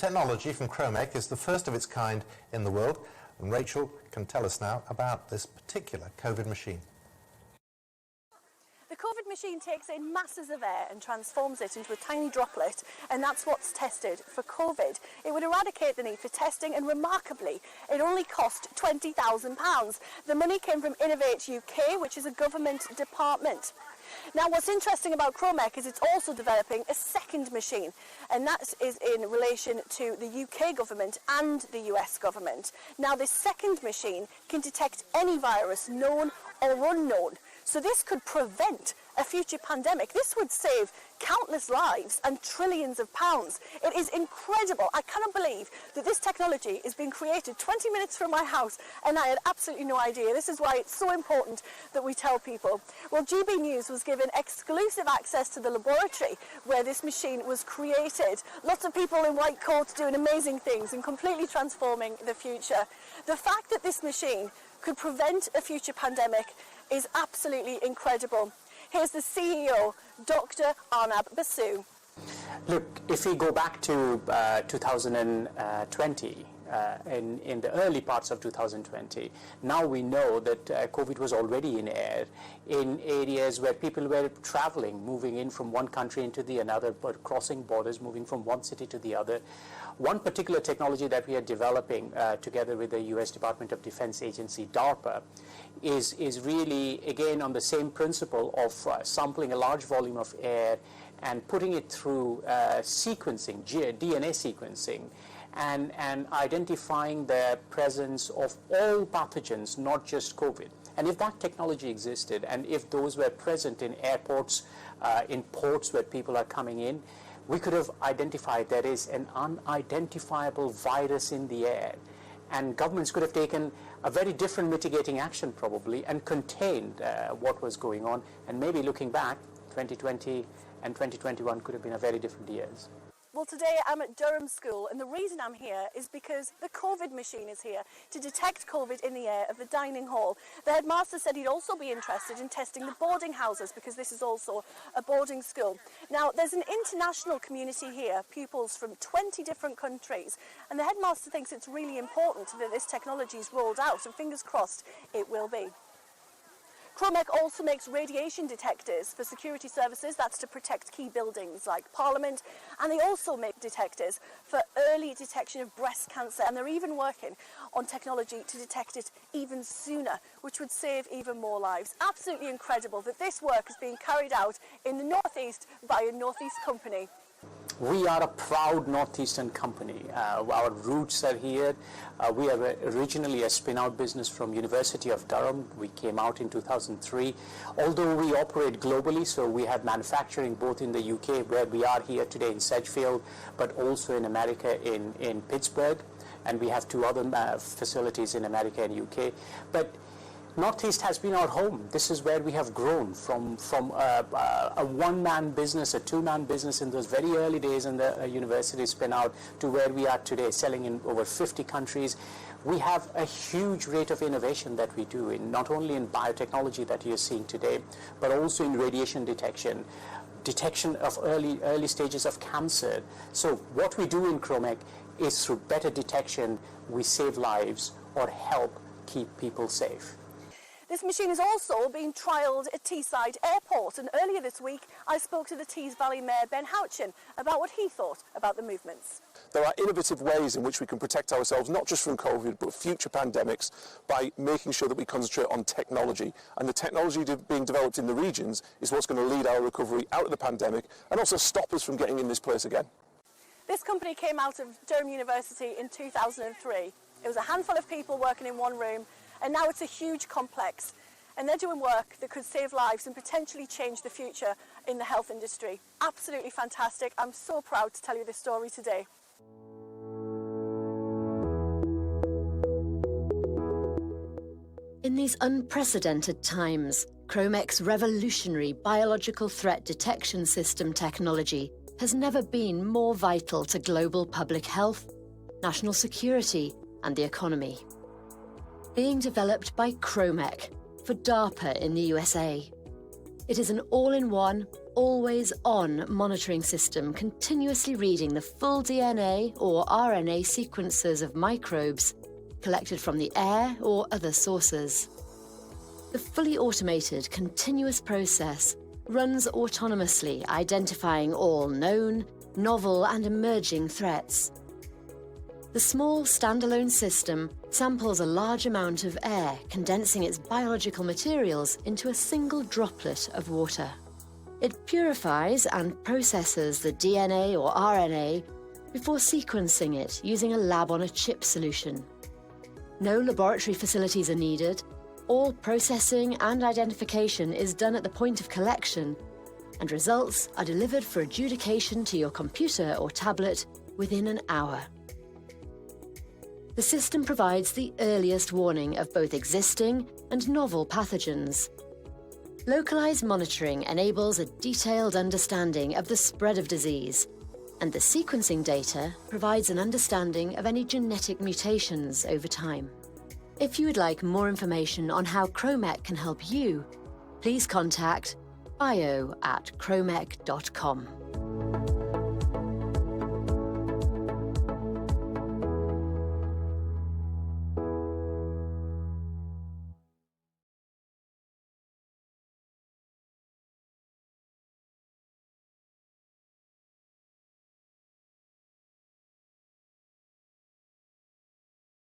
Technology from Kromek is the first of its kind in the world, and Rachel can tell us now about this particular COVID machine. The COVID machine takes in masses of air and transforms it into a tiny droplet, and that's what's tested for COVID. It would eradicate the need for testing, and remarkably, it only cost £20,000. The money came from Innovate UK, which is a government department. Now, what's interesting about Kromek is it's also developing a second machine, and that is in relation to the UK government and the US government. Now, this second machine can detect any virus, known or unknown. So this could prevent a future pandemic. This would save countless lives and trillions of pounds. It is incredible. I cannot believe that this technology is being created 20 minutes from my house, and I had absolutely no idea. This is why it's so important that we tell people. Well, GB News was given exclusive access to the laboratory where this machine was created. Lots of people in white coats doing amazing things and completely transforming the future. The fact that this machine could prevent a future pandemic is absolutely incredible. Here's the CEO, Dr. Arnab Basu. Look, if we go back to 2020, in the early parts of 2020, now we know that COVID was already in air in areas where people were traveling, moving in from one country into the another, but crossing borders, moving from one city to the other. One particular technology that we are developing together with the US Department of Defense agency, DARPA, is really, again, on the same principle of sampling a large volume of air and putting it through sequencing, DNA sequencing, and identifying the presence of all pathogens, not just COVID. And if that technology existed, and if those were present in airports, in ports where people are coming in, we could have identified there is an unidentifiable virus in the air. And governments could have taken a very different mitigating action probably and contained what was going on. And maybe looking back, 2020 and 2021 could have been a very different years. Well, today I'm at Durham School, and the reason I'm here is because the COVID machine is here to detect COVID in the air of the dining hall. The headmaster said he'd also be interested in testing the boarding houses, because this is also a boarding school. Now, there's an international community here, pupils from 20 different countries, and the headmaster thinks it's really important that this technology is rolled out, and fingers crossed it will be. Kromek also makes radiation detectors for security services. That's to protect key buildings like Parliament. And they also make detectors for early detection of breast cancer. And they're even working on technology to detect it even sooner, which would save even more lives. Absolutely incredible that this work is being carried out in the Northeast by a Northeast company. We are a proud Northeastern company. Our roots are here. We are originally a spin-out business from University of Durham. We came out in 2003. Although we operate globally, so we have manufacturing both in the UK, where we are here today in Sedgefield, but also in America in Pittsburgh. And we have two other facilities in America and UK. But Northeast has been our home. This is where we have grown from a one-man business, a two-man business in those very early days in the university spin-out to where we are today, selling in over 50 countries. We have a huge rate of innovation that we do, in not only in biotechnology that you're seeing today, but also in radiation detection of early stages of cancer. So what we do in Kromek is through better detection, we save lives or help keep people safe. This machine is also being trialled at Teesside Airport, and earlier this week I spoke to the Tees Valley Mayor Ben Houchin about what he thought about the movements. There are innovative ways in which we can protect ourselves, not just from COVID, but future pandemics, by making sure that we concentrate on technology. And the technology being developed in the regions is what's going to lead our recovery out of the pandemic and also stop us from getting in this place again. This company came out of Durham University in 2003. It was a handful of people working in one room, and now it's a huge complex. And they're doing work that could save lives and potentially change the future in the health industry. Absolutely fantastic. I'm so proud to tell you this story today. In these unprecedented times, Kromek's revolutionary biological threat detection system technology has never been more vital to global public health, national security, and the economy. Being developed by Kromek for DARPA in the USA. It is an all-in-one, always-on monitoring system continuously reading the full DNA or RNA sequences of microbes collected from the air or other sources. The fully automated continuous process runs autonomously, identifying all known, novel and emerging threats. The small standalone system samples a large amount of air, condensing its biological materials into a single droplet of water. It purifies and processes the DNA or RNA before sequencing it using a lab-on-a-chip solution. No laboratory facilities are needed. All processing and identification is done at the point of collection, and results are delivered for adjudication to your computer or tablet within an hour. The system provides the earliest warning of both existing and novel pathogens. Localized monitoring enables a detailed understanding of the spread of disease, and the sequencing data provides an understanding of any genetic mutations over time. If you would like more information on how Kromek can help you, please contact bio@kromek.com.